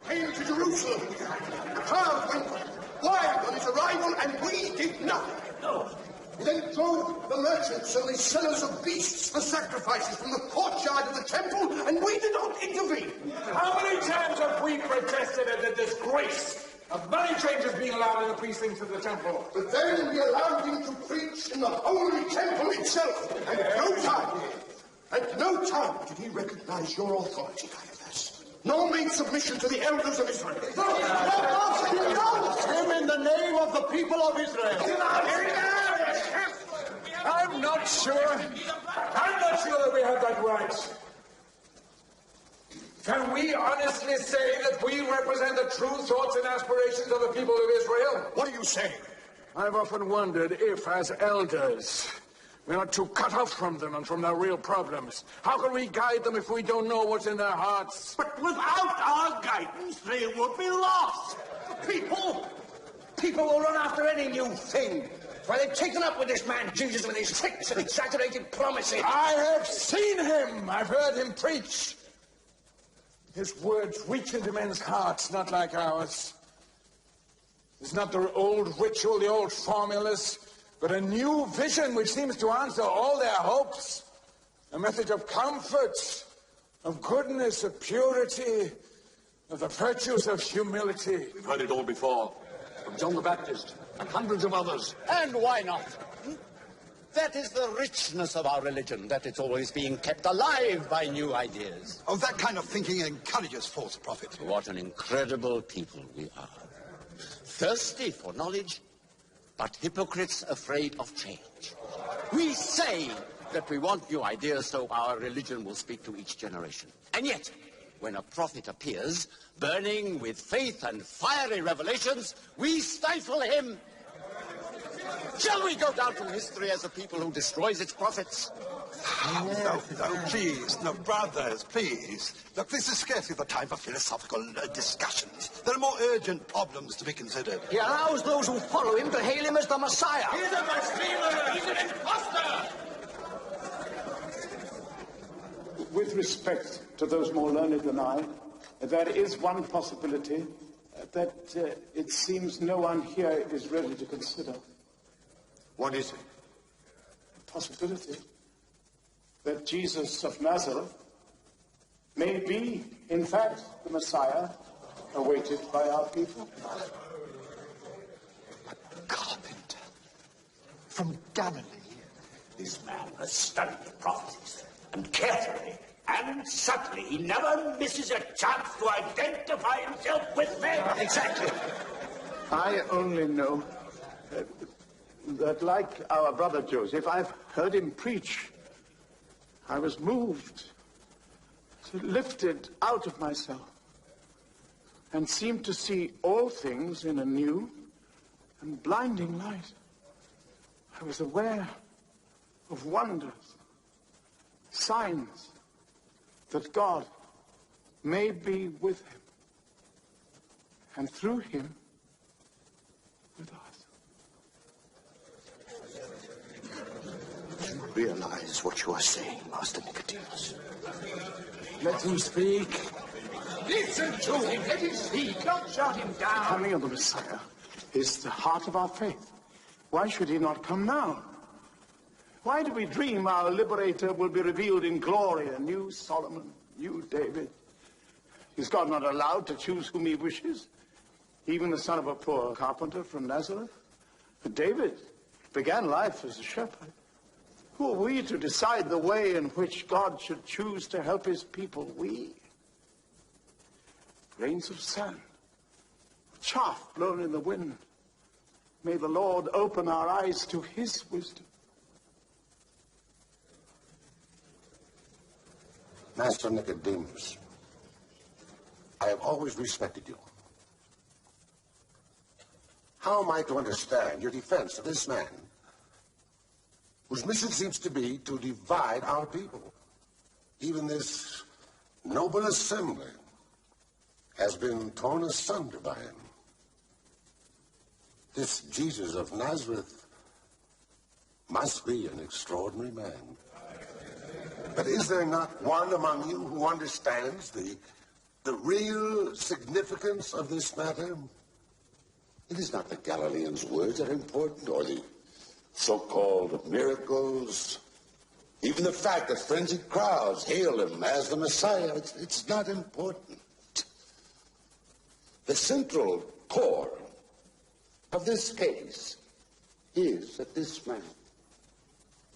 came to Jerusalem. The crowd went wild on his arrival, and we did nothing. No. He then drove the merchants and the sellers of beasts for sacrifices from the courtyard of the temple, and we did not intervene. How many times have we protested at the disgrace of money changers being allowed in the precincts of the temple? But then we allowed him to preach in the holy temple itself, and at no time did he recognize your authority, Caiaphas, nor made submission to the elders of Israel. He denounced him in the name of the people of Israel. I'm not sure that we have that right. Can we honestly say that we represent the true thoughts and aspirations of the people of Israel? What are you saying? I've often wondered if, as elders, we are too cut off from them and from their real problems. How can we guide them if we don't know what's in their hearts? But without our guidance, they would be lost. People will run after any new thing. Why, they've taken up with this man Jesus with his tricks and exaggerated promises. I have seen him. I've heard him preach. His words reach into men's hearts, not like ours. It's not the old ritual, the old formulas, but a new vision which seems to answer all their hopes. A message of comfort, of goodness, of purity, of the virtues of humility. We've heard it all before. From John the Baptist and hundreds of others. And why not? That is the richness of our religion, that it's always being kept alive by new ideas. Oh, that kind of thinking encourages false prophet. What an incredible people we are. Thirsty for knowledge, but hypocrites afraid of change. We say that we want new ideas so our religion will speak to each generation. And yet, when a prophet appears, burning with faith and fiery revelations, we stifle him. Shall we go down to history as a people who destroys its prophets? No, please. No, brothers, please. Look, this is scarcely the time for philosophical discussions. There are more urgent problems to be considered. He allows those who follow him to hail him as the Messiah. He's a blasphemer! He's an imposter! With respect to those more learned than I, there is one possibility that it seems no one here is ready to consider. What is it? The possibility that Jesus of Nazareth may be, in fact, the Messiah awaited by our people. A carpenter from Galilee. This man has studied the prophecies, and carefully and subtly he never misses a chance to identify himself with them. Exactly. I only know that like our brother Joseph, I've heard him preach. I was moved, lifted out of myself, and seemed to see all things in a new and blinding light. I was aware of wonders, signs that God may be with him, and through him, with us. You realize what you are saying, Master Nicodemus? Let him speak. Listen to him. Let him speak. Don't shut him The down. coming of the Messiah is the heart of our faith. Why should he not come now? Why do we dream our liberator will be revealed in glory, a new Solomon, new David? Is God not allowed to choose whom he wishes? Even the son of a poor carpenter from Nazareth? David began life as a shepherd. Who are we to decide the way in which God should choose to help his people? We, grains of sand, chaff blown in the wind. May the Lord open our eyes to his wisdom. Master Nicodemus, I have always respected you. How am I to understand your defense of this man, whose mission seems to be to divide our people? Even this noble assembly has been torn asunder by him. This Jesus of Nazareth must be an extraordinary man. But is there not one among you who understands the the real significance of this matter? It is not the Galilean's words that are important, or the so-called miracles. Even the fact that frenzied crowds hail him as the Messiah, it's not important. The central core of this case is that this man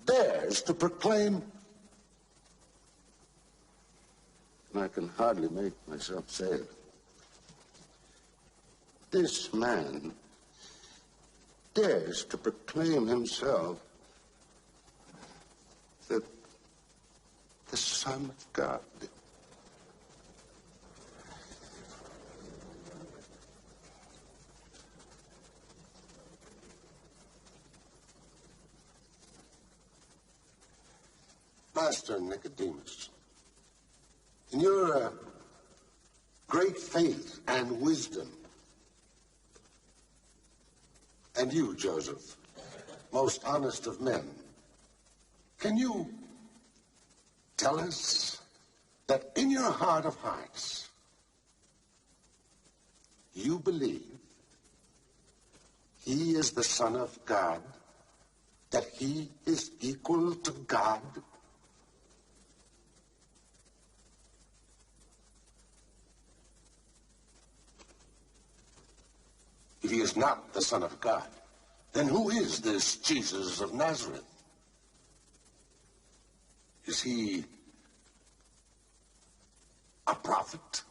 dares to proclaim, and I can hardly make myself say it, this man dares to proclaim himself the Son of God. Master Nicodemus, in your great faith and wisdom, and you, Joseph, most honest of men, can you tell us that in your heart of hearts, you believe he is the Son of God, that he is equal to God? If he is not the Son of God, then who is this Jesus of Nazareth? Is he a prophet?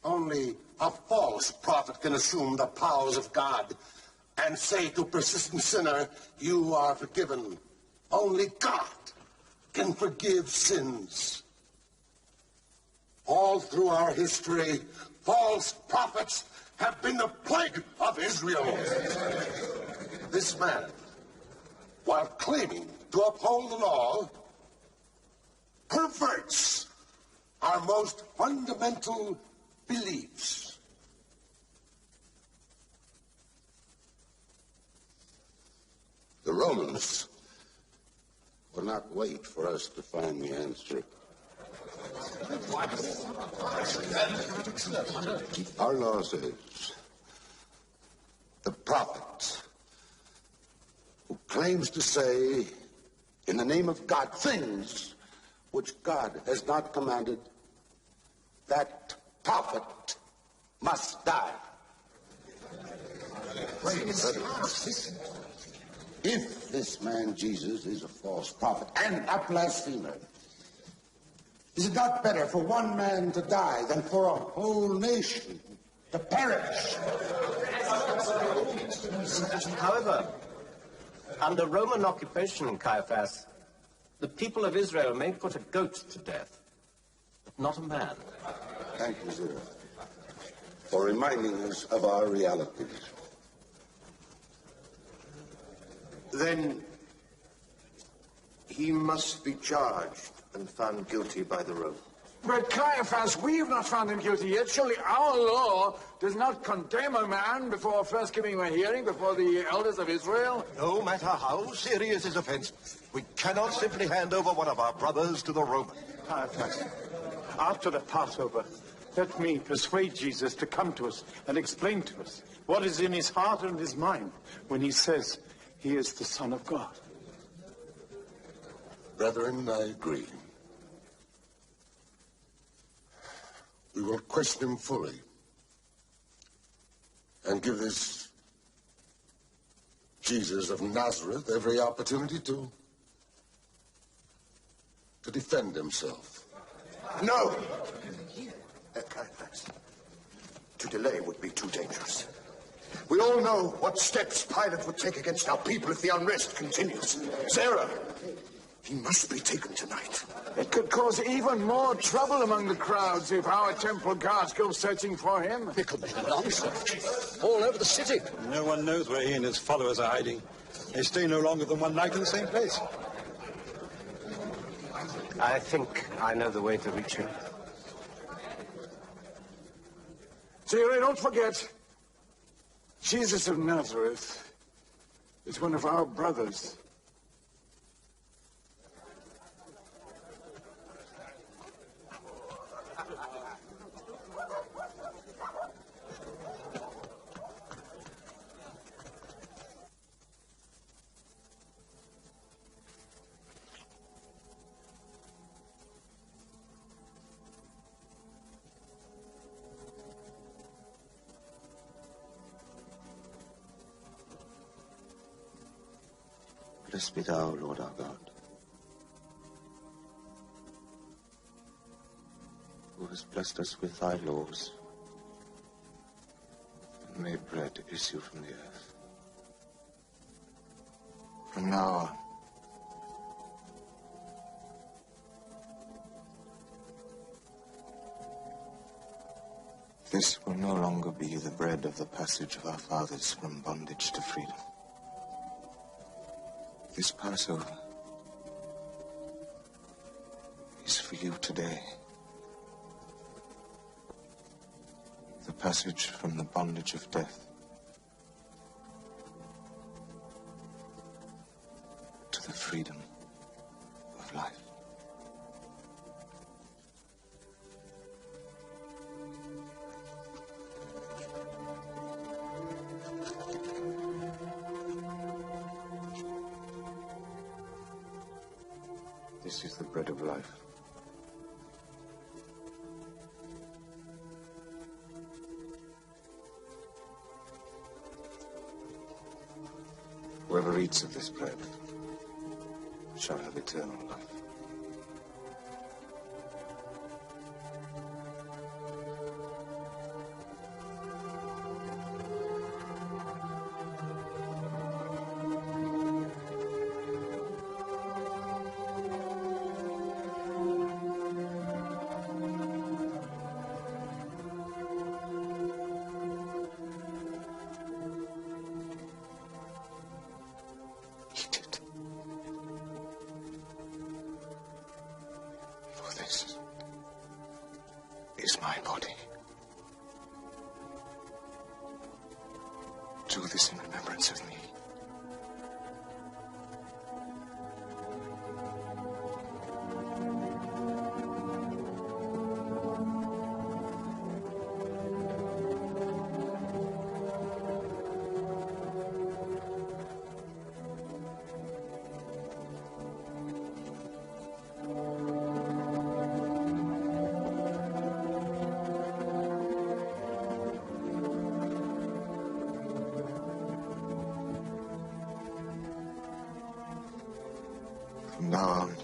Only a false prophet can assume the powers of God and say to a persistent sinner, you are forgiven. Only God can forgive sins. All through our history, false prophets have been the plague of Israel. This man, while claiming to uphold the law, perverts our most fundamental beliefs. The Romans will not wait for us to find the answer. Our law says the prophet who claims to say in the name of God things which God has not commanded, that prophet must die. If this man Jesus is a false prophet and a blasphemer, is it not better for one man to die than for a whole nation to perish? However, under Roman occupation, Caiaphas, the people of Israel may put a goat to death, but not a man. Thank you, sir, for reminding us of our realities. Then he must be charged and found guilty by the Romans. But Caiaphas, we have not found him guilty yet. Surely our law does not condemn a man before first giving him a hearing before the elders of Israel? No matter how serious his offense, we cannot simply hand over one of our brothers to the Romans. Caiaphas, after the Passover, let me persuade Jesus to come to us and explain to us what is in his heart and his mind when he says he is the Son of God. Brethren, I agree. We will question him fully and give this Jesus of Nazareth every opportunity to defend himself. No! Caiaphas, to delay would be too dangerous. We all know what steps Pilate would take against our people if the unrest continues. Sarah, he must be taken tonight. It could cause even more trouble among the crowds if our temple guards go searching for him. There could be a long search all over the city. No one knows where he and his followers are hiding. They stay no longer than one night in the same place. I think I know the way to reach him. Sarah, don't forget, Jesus of Nazareth is one of our brothers. Blessed be thou, Lord our God, who hast blessed us with thy laws, and made bread to issue from the earth. From now on, this will no longer be the bread of the passage of our fathers from bondage to freedom. This Passover is for you today. The passage from the bondage of death to the freedom of life. This is the bread of life. Whoever eats of this bread shall have eternal life. Is my body. Do this in remembrance of me. From now on,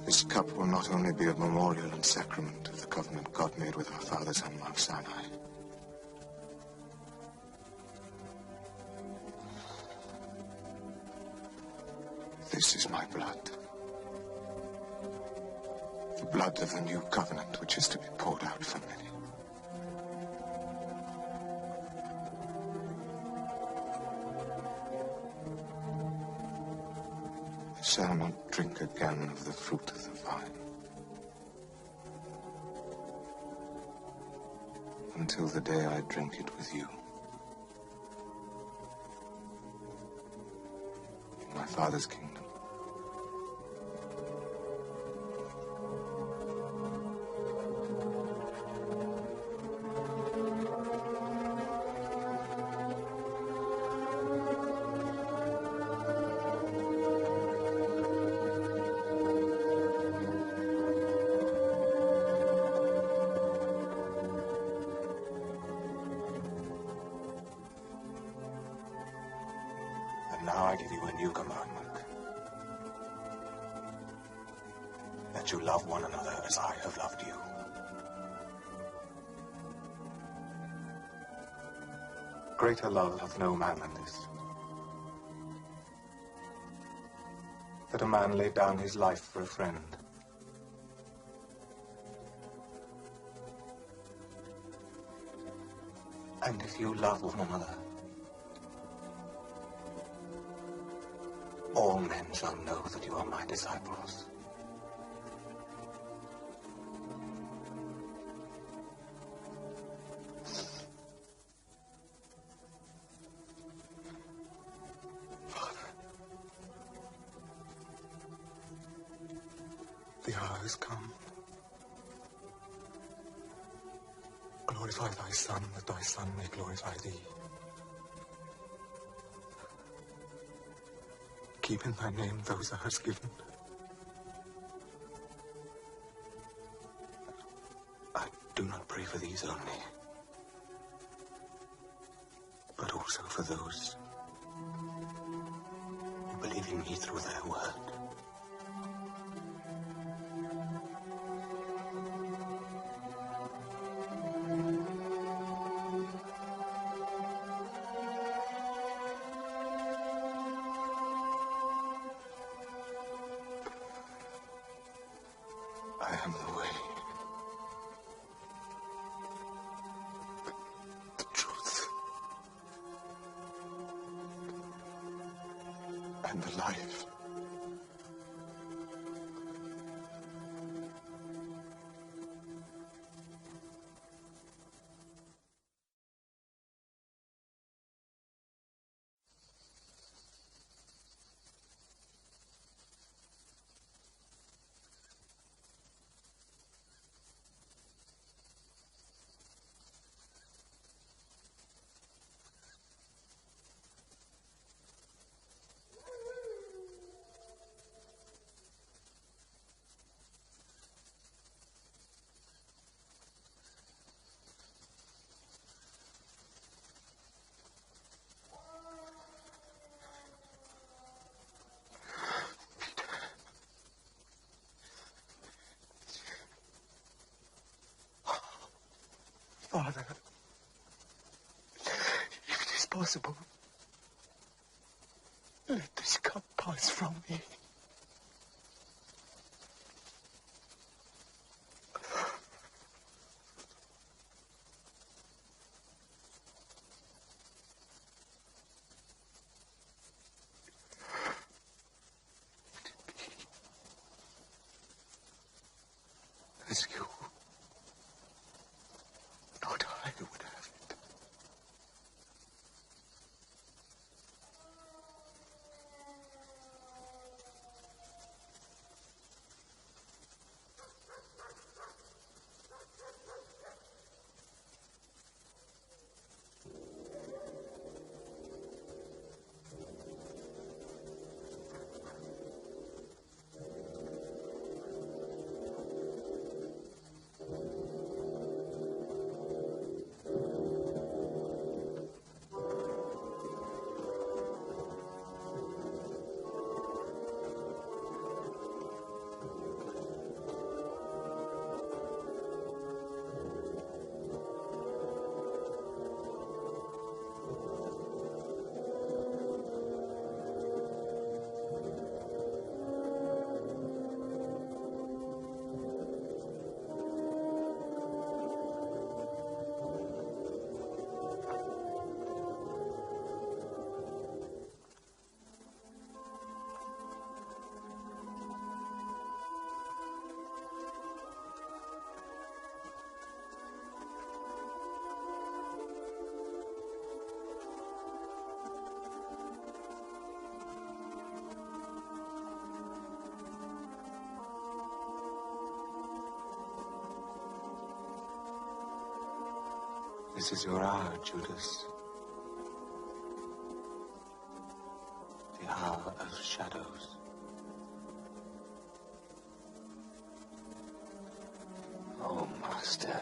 this cup will not only be a memorial and sacrament of the covenant God made with our fathers on Mount Sinai. This is my blood. The blood of the new covenant which is to be poured out for many. I shall not drink again of the fruit of the vine until the day I drink it with you in my Father's kingdom. And now I give you a new commandment, that you love one another as I have loved you. Greater love hath no man than this, that a man lay down his life for a friend. And if you love one another, all men shall know that you are my disciples. Father, the hour has come. Glorify thy Son, that thy Son may glorify thee. Keep in thy name those thou hast given. I do not pray for these only, but also for those see through their word. I am the way, the truth, and the life. Father, if it is possible, let this cup pass from me. As you, not I, would have it. This is your hour, Judas. The hour of shadows. Oh, Master.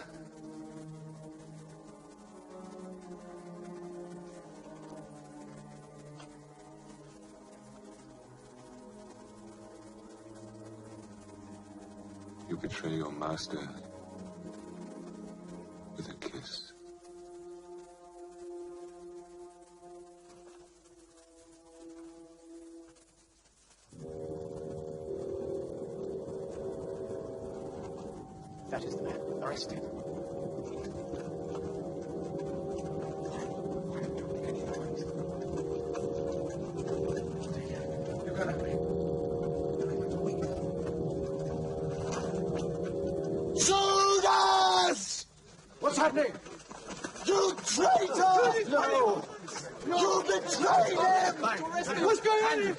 You betray your master with a kiss. That is the man. Arrest him. You gotta Judas! What's happening? You traitor! No! You betrayed him! What's going on?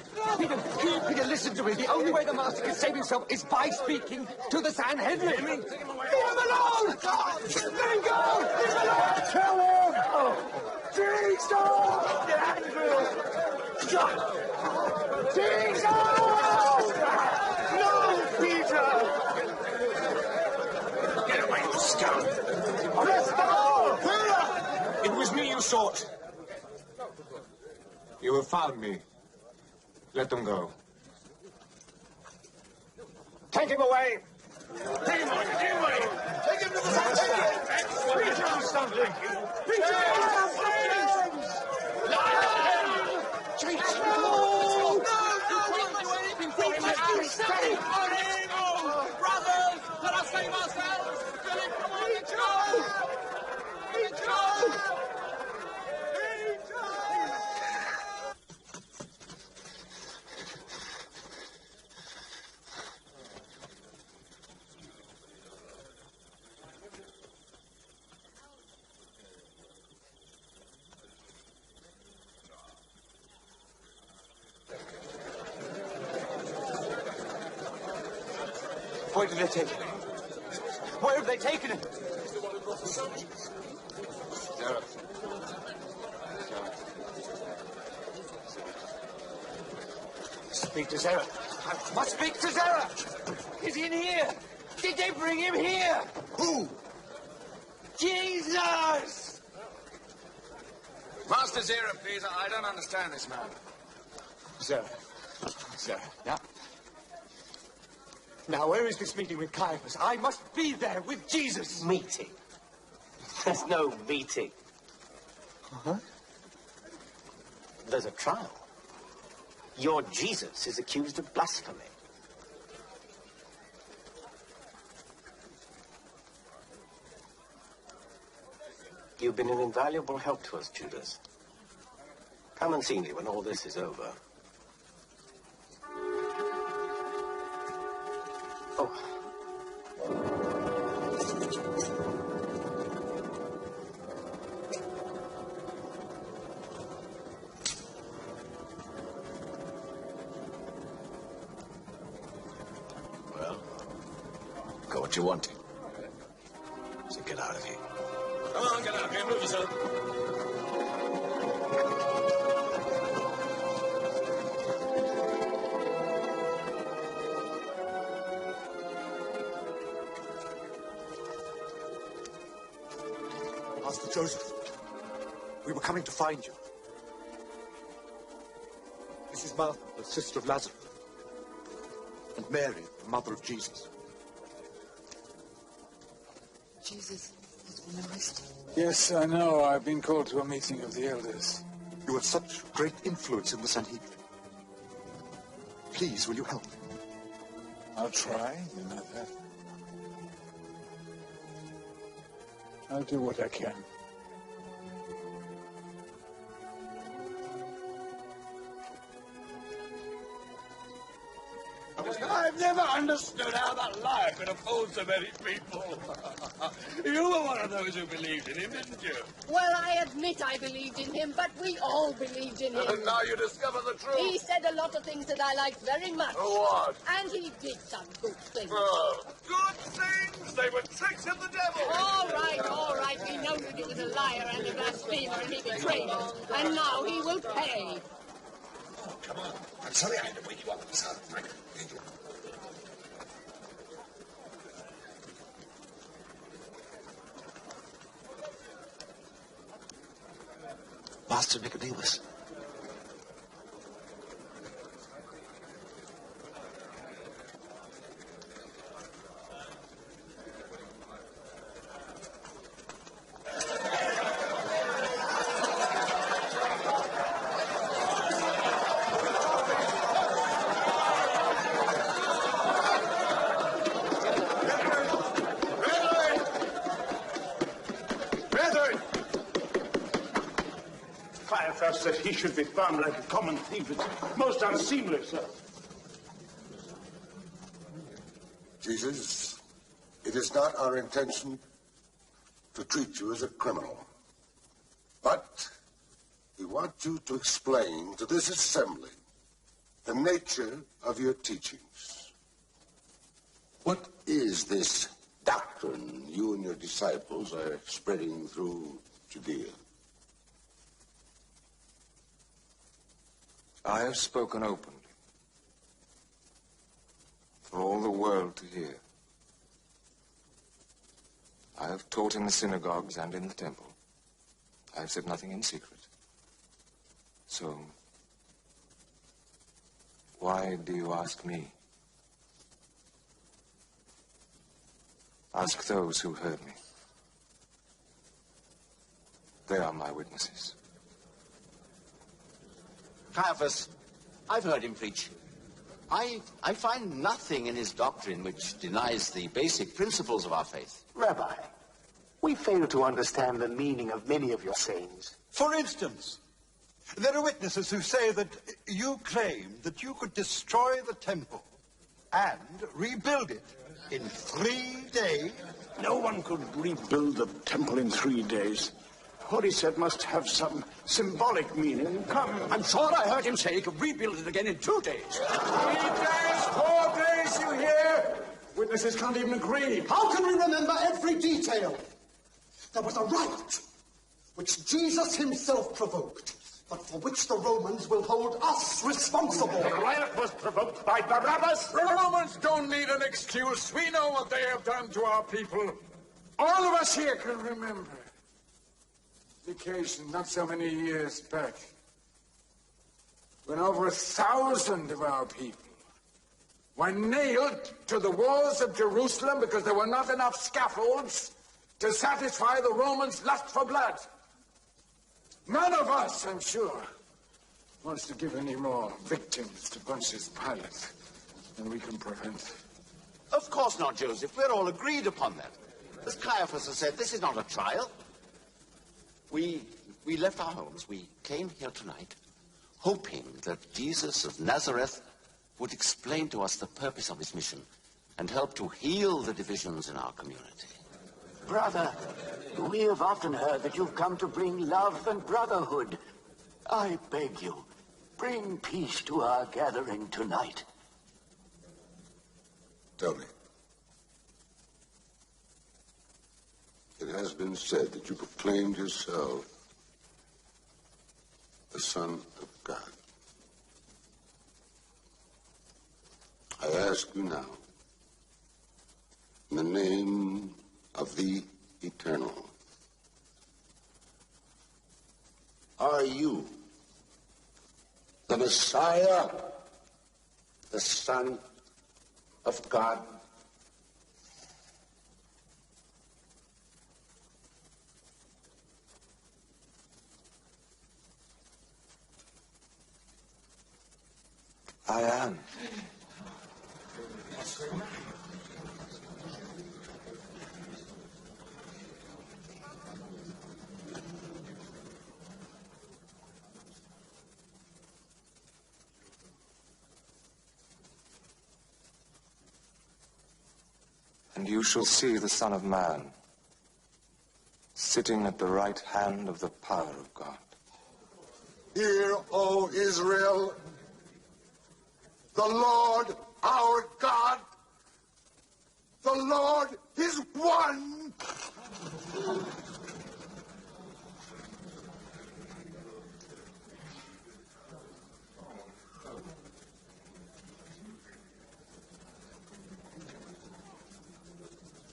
Peter, listen to me. The only way the master can save himself is by speaking to the Sanhedrin. Leave him Let alone! him go! Leave him alone! Kill him! Jesus! Andrew! Jesus! No, Peter! Get away, you scum! Arrest them all! It was me you sought. You have found me. Let them go. Take him away! Take him away! Take him away! Take him to the cemetery! Do something! Brothers, let us save ourselves! Philip, come on, let's go! Let's go! Where did they take him? Where have they taken him? Sarah. Speak to Zara. I must speak to Zara. Is he in here? Did they bring him here? Who? Jesus! Master Zera, please. I don't understand this man. Zara. Zara, yeah? Now, where is this meeting with Caiaphas? I must be there with Jesus. Meeting? There's no meeting. Huh? There's a trial. Your Jesus is accused of blasphemy. You've been an invaluable help to us, Judas. Come and see me when all this is over. Oh. Well, got what you wanted. So get out of here. Come on, get out of here. Move yourself. Master Joseph, we were coming to find you. This is Martha, the sister of Lazarus, and Mary, the mother of Jesus. Jesus has been arrested. Yes, I know. I've been called to a meeting of the elders. You have such great influence in the Sanhedrin. Please, will you help? I'll try, you know that. I'll do what I can. I've never understood how that liar could have fooled so many people. You were one of those who believed in him, didn't you? Well, I admit I believed in him, but we all believed in him. And now you discover the truth. He said a lot of things that I liked very much. What? And he did some good things. Good things? They were tricks of the devil. All right. We know that he was a liar and a blasphemer and he betrayed us. And now he will pay. Oh, come on. I'm sorry I had to wake you up, son. Thank you. Master Nicodemus. Caiaphas that he should be found like a common thief. It's most unseemly, sir. Jesus, it is not our intention to treat you as a criminal. But we want you to explain to this assembly the nature of your teachings. What is this doctrine you and your disciples are spreading through Judea? I have spoken openly for all the world to hear. I have taught in the synagogues and in the temple. I have said nothing in secret. So, why do you ask me? Ask those who heard me. They are my witnesses. Caiaphas, I've heard him preach. I find nothing in his doctrine which denies the basic principles of our faith. Rabbi, we fail to understand the meaning of many of your sayings. For instance, there are witnesses who say that you claim that you could destroy the temple and rebuild it in 3 days. No one could rebuild the temple in 3 days. What he said must have some symbolic meaning. Come. I'm sure I heard him say he could rebuild it again in 2 days. 3 days, 4 days, you hear? Witnesses can't even agree. How can we remember every detail? There was a riot which Jesus himself provoked, but for which the Romans will hold us responsible. The riot was provoked by Barabbas. The Romans don't need an excuse. We know what they have done to our people. All of us here can remember the occasion not so many years back when over 1,000 of our people were nailed to the walls of Jerusalem because there were not enough scaffolds to satisfy the Romans' lust for blood. None of us, I'm sure, wants to give any more victims to Pontius Pilate than we can prevent. Of course not, Joseph. We're all agreed upon that. As Caiaphas has said, this is not a trial. We left our homes. We came here tonight hoping that Jesus of Nazareth would explain to us the purpose of his mission and help to heal the divisions in our community. Brother, we have often heard that you've come to bring love and brotherhood. I beg you, bring peace to our gathering tonight. Tell me. It has been said that you proclaimed yourself the Son of God. I ask you now, in the name of the Eternal, are you the Messiah, the Son of God? I am. And you shall see the Son of Man sitting at the right hand of the power of God. Hear, O Israel, the Lord our God, the Lord is one.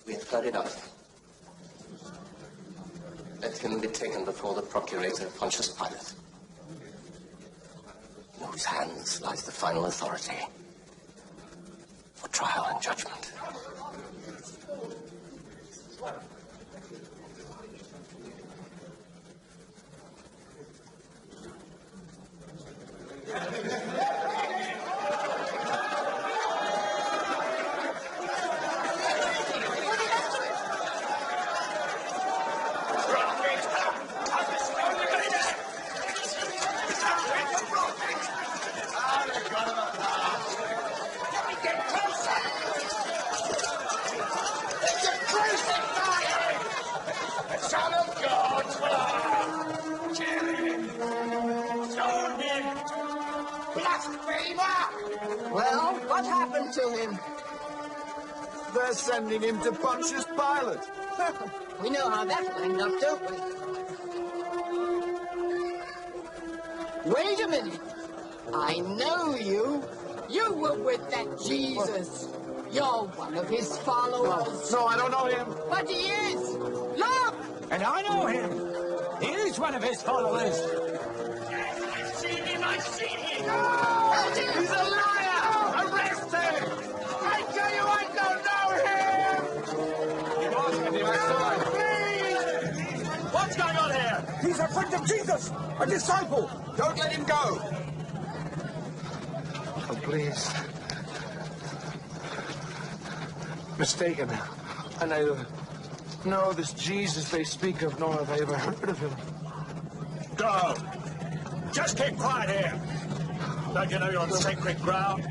We have heard enough. Let him be taken before the procurator Pontius Pilate, in whose hands lies the final authority for trial and judgment. Well, what happened to him? They're sending him to Pontius Pilate. We know how that will end up, don't we? Wait a minute. I know you. You were with that Jesus. You're one of his followers. No, I don't know him. But he is. Look! And I know him. He is one of his followers. Yes, I've seen him. I've seen him. No! He's a liar! Arrest him! I tell you, I don't know him! is a friend of Jesus, a disciple. Don't let him go. Oh, please. Mistaken. I neither know this Jesus they speak of, nor have I ever heard of him. Go. Just keep quiet here. Don't you know you're on sacred ground?